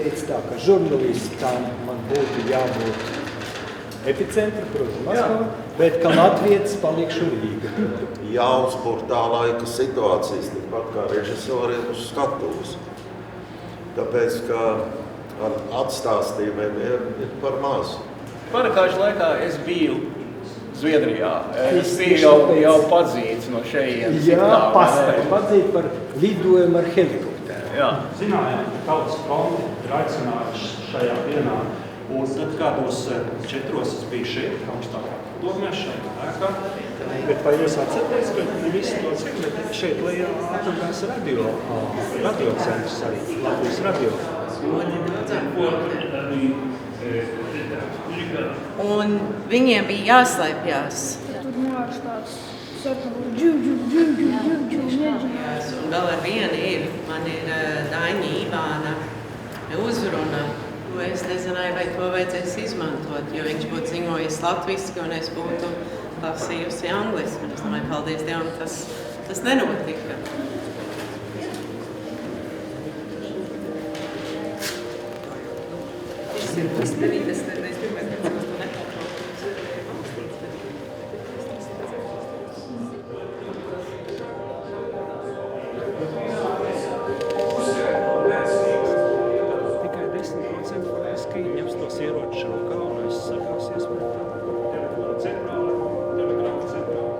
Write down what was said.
teica tā, ka žurnālistam man būtu jābūt epicentra, protams, Maskava, bet ka latvietis palikšu Rīga. Jāuzbur tā laika situācijas, tikpat kā režisoriem uz skatuves. Tāpēc, ka ar atstāstījumiem ir par maz. Parakāžu laikā es biju Zviedrijā. Es biju jau padzīts no šejienes. Jā, pastāja padzīt par lidojumu ar helikopteru. Jā. Zinājām, ka tautas fronti ir aicinājuši šajā dienā. Un tad kādos 4 es biju šeit, augstākā domē, šajā ēkā. Bet vai jūs atceraties, ka ne visi to zina, bet šeit lejā atradās radiocentrs arī, Latvijas radio. Un viņiem bija jāslēpjās. Tur nārstās saka, Un vēl ar vienu ir, man ir Daņa Ivāna uzruna, ko es nezināju, vai to vajadzēs izmantot, jo viņš būtu ziņojis latviski un es būtu lasījusi angliski. Es domāju, paldies Dievam, tas nenotika. Tas 91. gads, to Tikai 10% lieski ņems tos ieročus rokā un aizsargāsies pret telefona centrāla, telegrāfa centrāla.